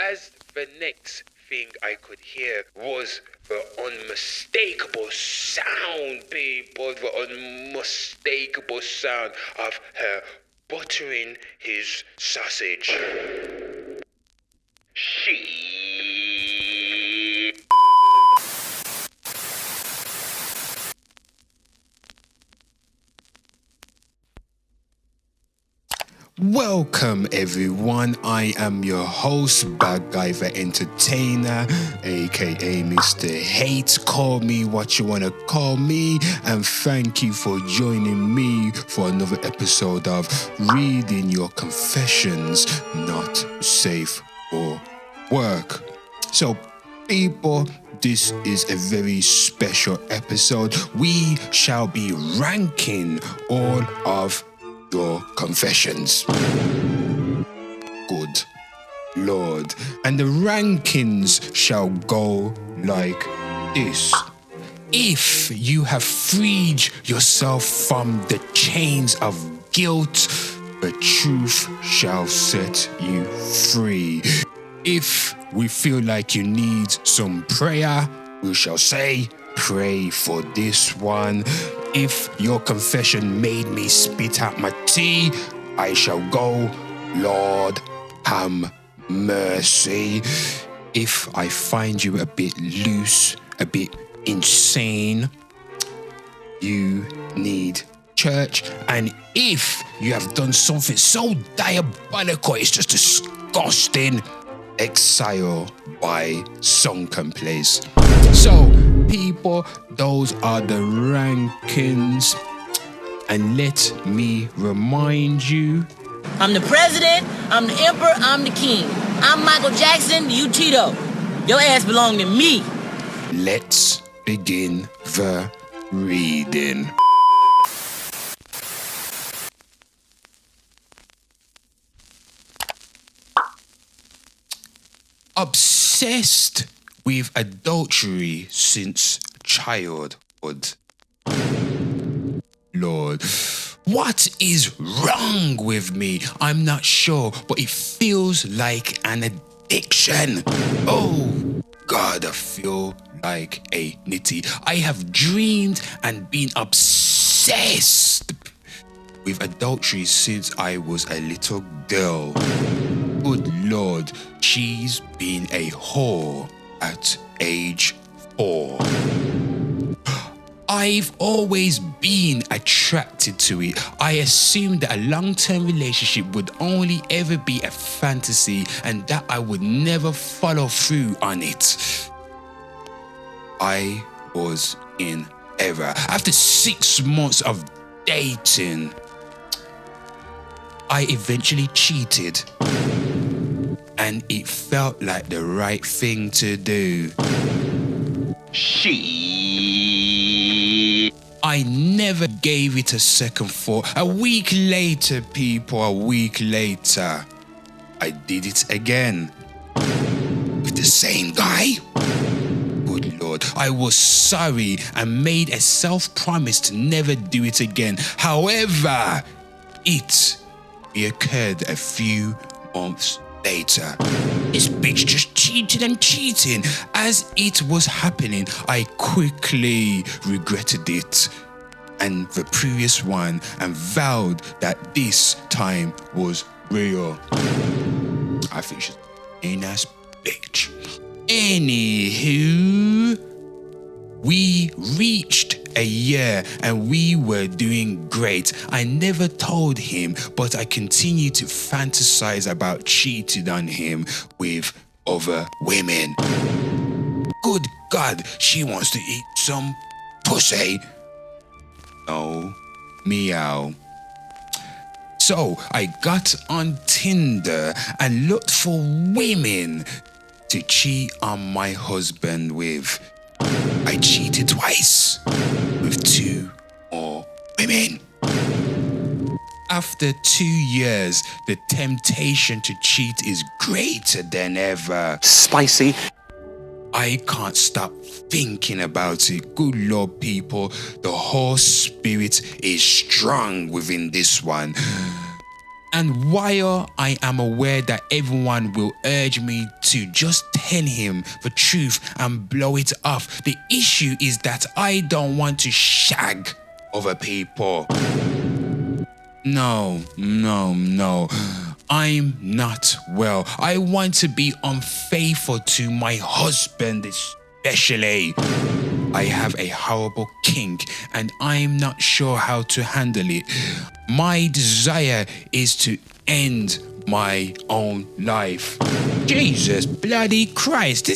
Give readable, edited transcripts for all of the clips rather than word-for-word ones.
As the next thing I could hear was the unmistakable sound, people, the unmistakable sound of her buttering his sausage. She... Welcome everyone, I am your host, Bad Guy the Entertainer, aka Mr. Hate. Call me what you wanna call me, and thank you for joining me for another episode of Reading Your Confessions, Not Safe for Work. So people, this is a very special episode. We shall be ranking all of your confessions. Good Lord. And the rankings shall go like this. If you have freed yourself from the chains of guilt, the truth shall set you free. If we feel like you need some prayer, we shall say, pray for this one. If your confession made me spit out my tea, I shall go, Lord, have mercy. If I find you a bit loose, a bit insane, you need church. And if you have done something so diabolical, it's just disgusting, exile by sunken place. So, people, those are the rankings. And let me remind you, I'm the president, I'm the emperor, I'm the king. I'm Michael Jackson, you Tito. Your ass belong to me. Let's begin the reading. Obsessed with adultery since childhood. Lord, what is wrong with me? I'm not sure, but it feels like an addiction. Oh God, I feel like a nitty. I have dreamed and been obsessed with adultery since I was a little girl. Good Lord, she's been a whore at age 4. I've always been attracted to it. I assumed that a long-term relationship would only ever be a fantasy and that I would never follow through on it. I was in error. After 6 months of dating, I eventually cheated. And it felt like the right thing to do. I never gave it a second thought. A week later, people, a week later, I did it again. With the same guy? Good Lord, I was sorry and made a self-promise to never do it again. However, it reoccurred a few months later. This bitch just cheated and cheating. As it was happening, I quickly regretted it and the previous one and vowed that this time was real. I think she's a nice bitch. Anywho, we reached a year and we were doing great. I never told him, but I continued to fantasize about cheating on him with other women. Good God, she wants to eat some pussy. Oh, meow. So I got on Tinder and looked for women to cheat on my husband with. I cheated twice with 2 more women. After 2 years, the temptation to cheat is greater than ever. Spicy. I can't stop thinking about it. Good Lord, people, the whole spirit is strong within this one. And while I am aware that everyone will urge me to just tell him the truth and blow it off, the issue is that I don't want to shag other people. No. I'm not well. I want to be unfaithful to my husband especially. I have a horrible kink and I'm not sure how to handle it. My desire is to end my own life. Jesus bloody Christ.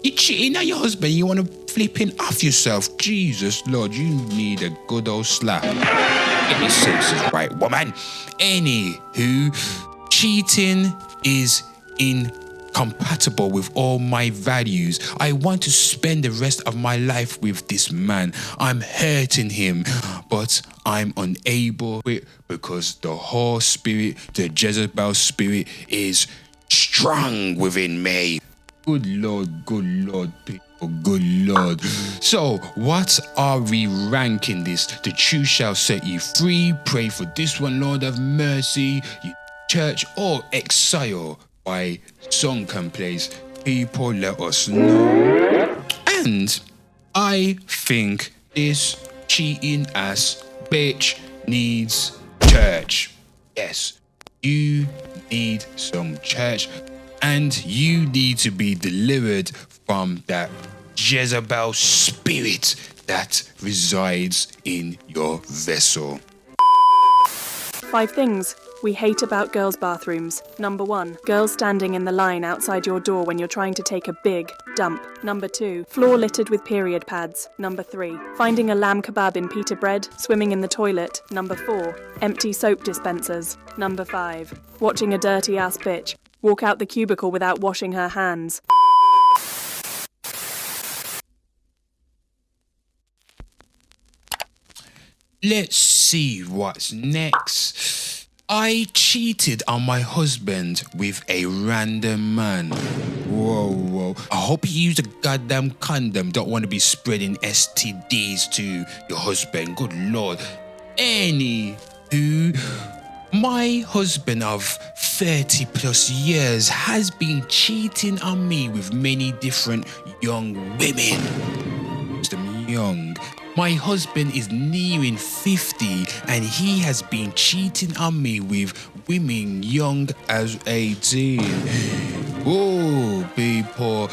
You cheating on your husband, you want to flipping off yourself. Jesus Lord, you need a good old slap. Get your senses right, woman. Anywho, cheating is incompatible with all my values. I want to spend the rest of my life with this man. I'm hurting him, but I'm unable because the whore spirit, the Jezebel spirit, is strong within me. Good Lord, people, good Lord. So, what are we ranking this? The truth shall set you free. Pray for this one, Lord of mercy. You church or exile by song can place. People, let us know. And I think this cheating ass bitch needs church. Yes, you need some church. And you need to be delivered from that Jezebel spirit that resides in your vessel. 5 things we hate about girls' bathrooms. Number 1, girls standing in the line outside your door when you're trying to take a big dump. Number 2, floor littered with period pads. Number 3, finding a lamb kebab in pita bread, swimming in the toilet. Number 4, empty soap dispensers. Number 5, watching a dirty ass bitch walk out the cubicle without washing her hands. Let's see what's next. I cheated on my husband with a random man. Whoa. I hope you use a goddamn condom. Don't want to be spreading STDs to your husband. Good Lord. Anywho, my husband of 30 plus years has been cheating on me with many different young women. Them young. My husband is nearing 50 and he has been cheating on me with women young as 18. Oh, people.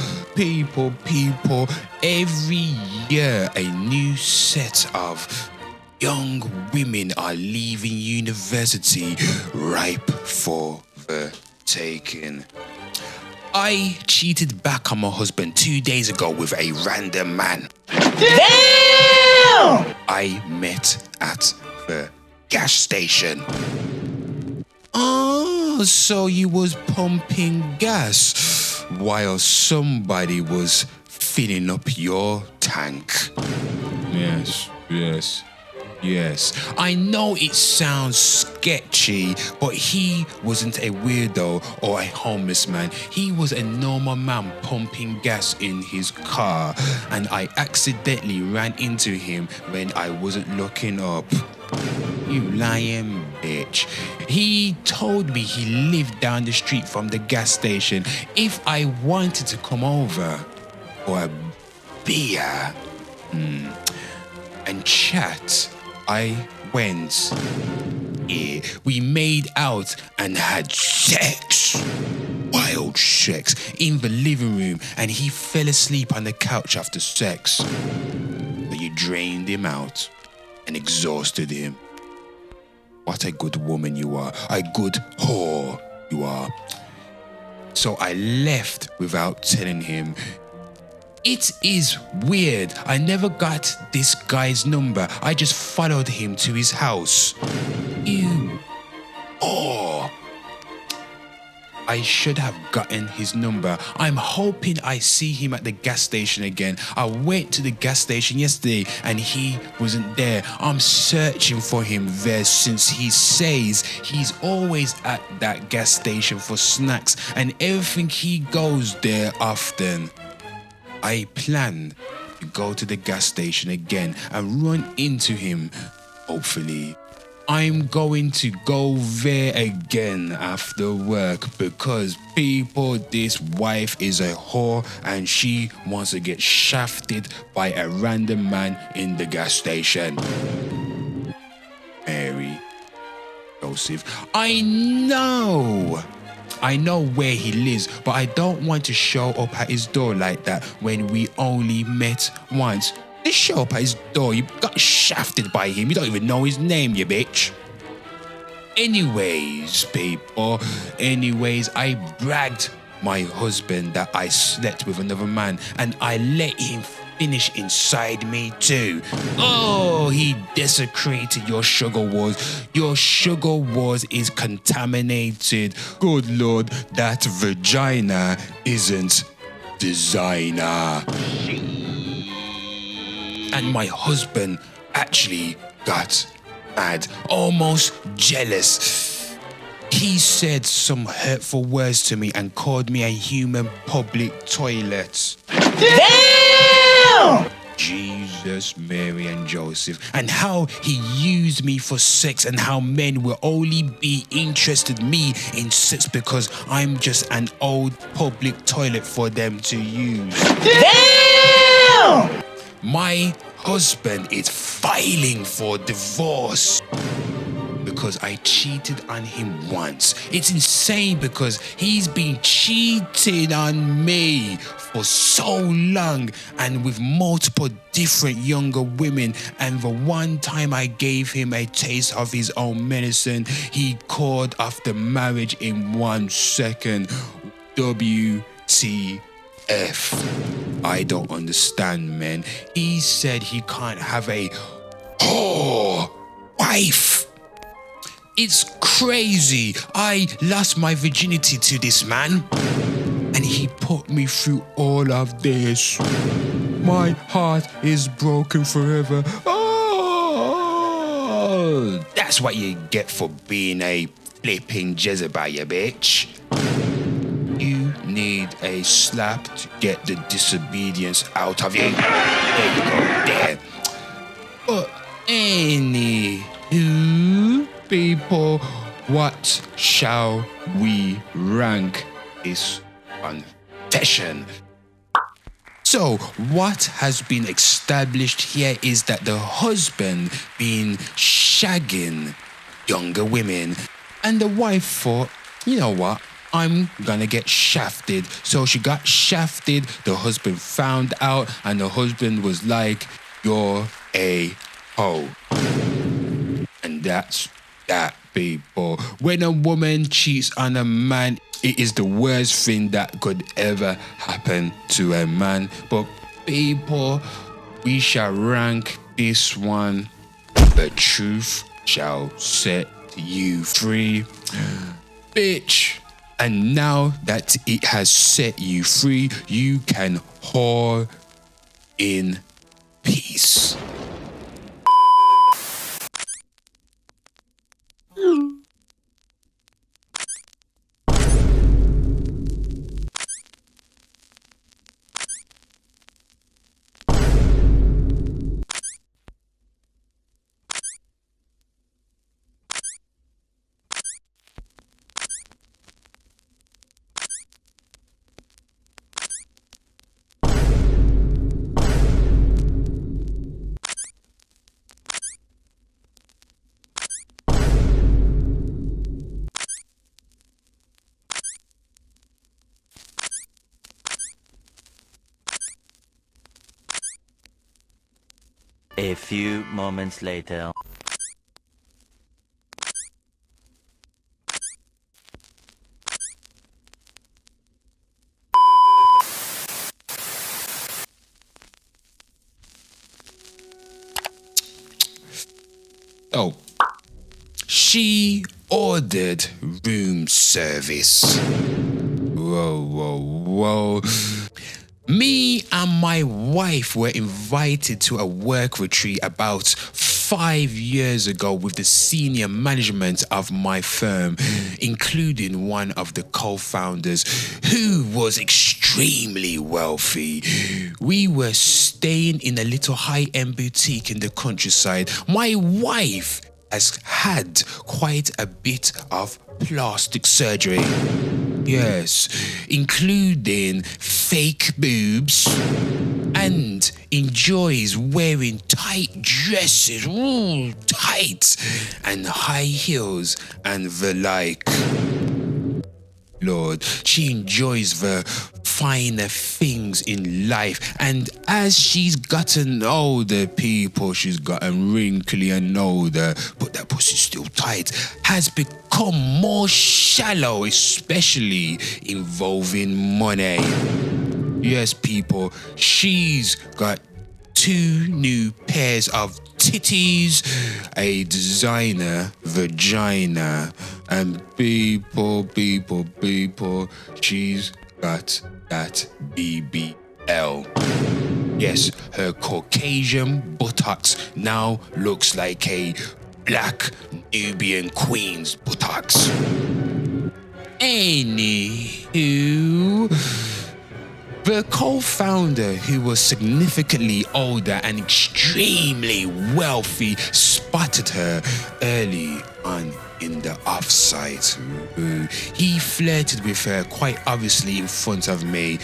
Every year a new set of young women are leaving university ripe for the taking. I cheated back on my husband 2 days ago with a random man. Damn! I met at the gas station. Oh, so you was pumping gas while somebody was filling up your tank. Yes. I know it sounds sketchy, but he wasn't a weirdo or a homeless man. He was a normal man pumping gas in his car, and I accidentally ran into him when I wasn't looking up. You lying bitch. He told me he lived down the street from the gas station. If I wanted to come over for a beer and chat, I went. Yeah, we made out and had sex. Wild sex in the living room, and he fell asleep on the couch after sex. But you drained him out and exhausted him. What a good woman you are. A good whore you are. So I left without telling him. It is weird. I never got this guy's number. I just followed him to his house. Ew. Oh. I should have gotten his number. I'm hoping I see him at the gas station again. I went to the gas station yesterday and he wasn't there. I'm searching for him there since he says he's always at that gas station for snacks and everything. He goes there often. I plan to go to the gas station again and run into him, hopefully I'm going to go there again after work because people, this wife is a whore and she wants to get shafted by a random man in the gas station. Mary, Joseph, I know where he lives, but I don't want to show up at his door like that when we only met once. Just show up at his door. You got shafted by him. You don't even know his name, you bitch. Anyways, people. I bragged my husband that I slept with another man and I let him finish inside me too. Oh, he desecrated your sugar wars. Your sugar wars is contaminated. Good Lord, that vagina isn't designer. And my husband actually got mad, almost jealous. He said some hurtful words to me and called me a human public toilet. Damn! Jesus, Mary and Joseph, and how he used me for sex and how men will only be interested in me in sex because I'm just an old public toilet for them to use. Damn! My husband is filing for divorce because I cheated on him once. It's insane because he's been cheating on me for so long and with multiple different younger women, and the one time I gave him a taste of his own medicine, he called off the marriage in 1 second. WTF. I don't understand, man. He said he can't have a whore wife. It's crazy. I lost my virginity to this man and he put me through all of this. My heart is broken forever. Oh, that's what you get for being a flipping Jezebel, you bitch. You need a slap to get the disobedience out of you. There you go, there. But anywho, people, what shall we rank this confession? So, what has been established here is that the husband been shagging younger women, and the wife thought, you know what? I'm gonna get shafted. So she got shafted, the husband found out, and the husband was like, you're a hoe. And that's that, people. When a woman cheats on a man, it is the worst thing that could ever happen to a man. But people, we shall rank this one. The truth shall set you free. Bitch. And now that it has set you free, you can whore in peace. A few moments later. Oh, she ordered room service. Whoa. Me and my wife were invited to a work retreat about 5 years ago with the senior management of my firm, including one of the co-founders who was extremely wealthy. We were staying in a little high-end boutique in the countryside. My wife has had quite a bit of plastic surgery. Yes, including fake boobs, and enjoys wearing tight dresses, ooh, tight, and high heels and the like. Lord, she enjoys the finer things in life, and as she's gotten older, people, she's gotten wrinkly and older, but that pussy's still tight, has become more shallow, especially involving money. Yes, people, she's got 2 new pairs of titties, a designer vagina, and people, she's got that BBL. Yes, her Caucasian buttocks now looks like a black Nubian queen's buttocks. Anywho, the co-founder, who was significantly older and extremely wealthy, spotted her early on in the offsite. He flirted with her quite obviously in front of me.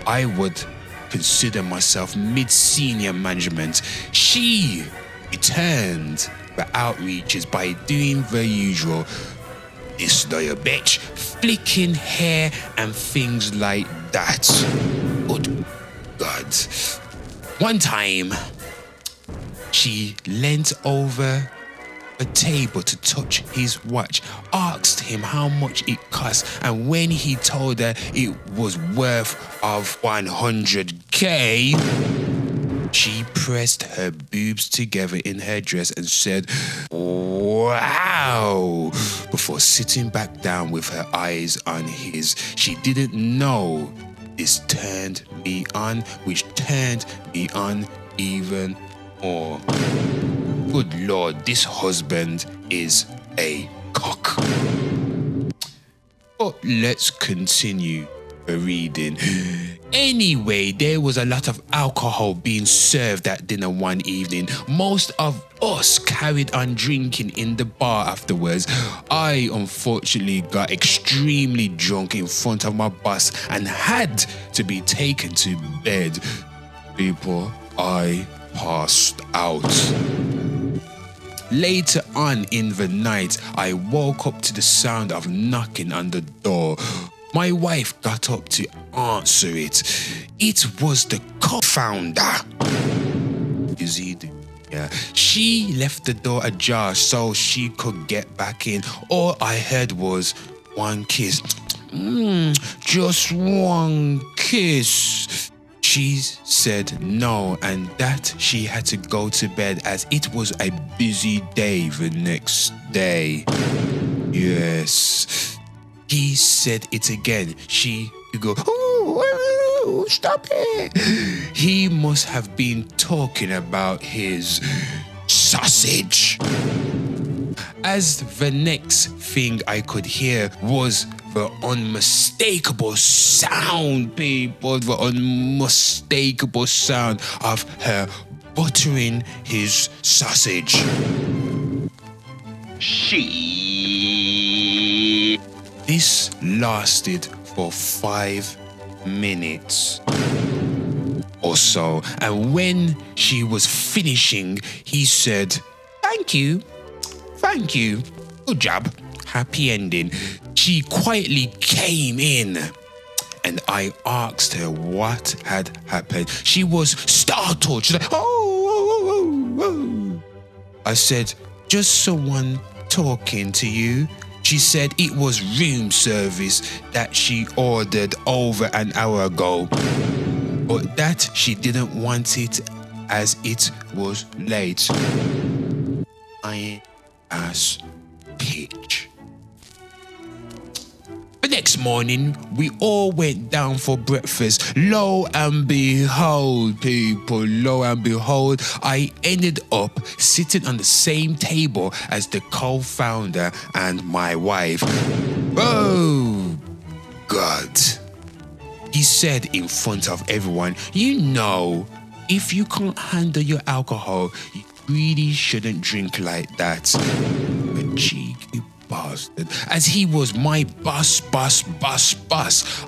I would consider myself mid-senior management. She returned the outreaches by doing the usual, "This lawyer bitch," flicking hair and things like that. Good God. One time, she leant over a table to touch his watch, asked him how much it cost, and when he told her it was worth of 100k, she pressed her boobs together in her dress and said, "Wow," before sitting back down with her eyes on his. She didn't know this turned me on, which turned me on even more. Good Lord, this husband is a cock. But let's continue the reading. Anyway, there was a lot of alcohol being served at dinner one evening. Most of us carried on drinking in the bar afterwards. I unfortunately got extremely drunk in front of my boss and had to be taken to bed. People, I passed out. Later on in the night, I woke up to the sound of knocking on the door. My wife got up to answer it. It was the co-founder. Is he? Yeah. She left the door ajar so she could get back in. All I heard was one kiss. Just one kiss. She said no, and that she had to go to bed as it was a busy day the next day. Yes. He said it again. She would go, "Oh, stop it." He must have been talking about his sausage. As the next thing I could hear was the unmistakable sound, people, the unmistakable sound of her buttering his sausage. This lasted for 5 minutes or so, and when she was finishing, he said, thank you, good job, happy ending." She quietly came in, and I asked her what had happened. She was startled. She's like, oh. I said, "Just someone talking to you." She said it was room service that she ordered over an hour ago, but that she didn't want it as it was late. I ass pitch. The next morning, we all went down for breakfast. Lo and behold, people, I ended up sitting on the same table as the co-founder and my wife. Oh, God. He said in front of everyone, "You know, if you can't handle your alcohol, you really shouldn't drink like that. A cheeky bastard. As he was my boss.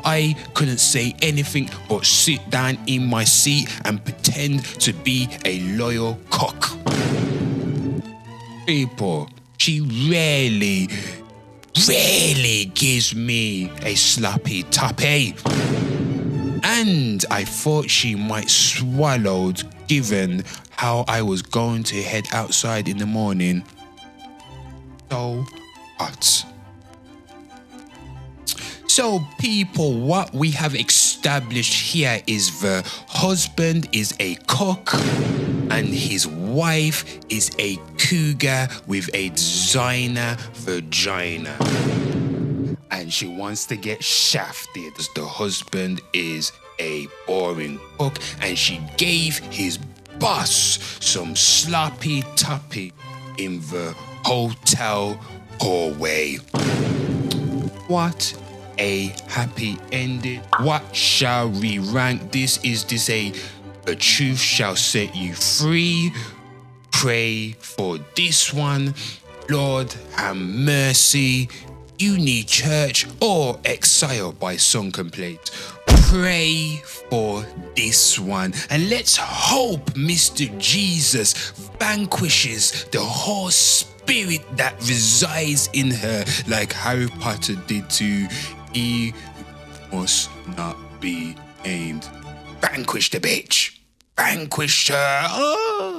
I couldn't say anything but sit down in my seat and pretend to be a loyal cock. People, she rarely gives me a sloppy toppy. And I thought she might swallowed given how I was going to head outside in the morning. So hot. So people, what we have established here is the husband is a cock and his wife is a cougar with a designer vagina. And she wants to get shafted. The husband is a boring cook and she gave his boss some sloppy toppy in the hotel hallway. What a happy ending. What shall we rank this? Is this a the truth shall set you free? Pray for this one. Lord have mercy. You need church or exile by song complaint. Pray for this one and let's hope Mr. Jesus vanquishes the whole spirit that resides in her like Harry Potter did to He Must Not Be Named. Vanquish the bitch. Vanquish her. Oh.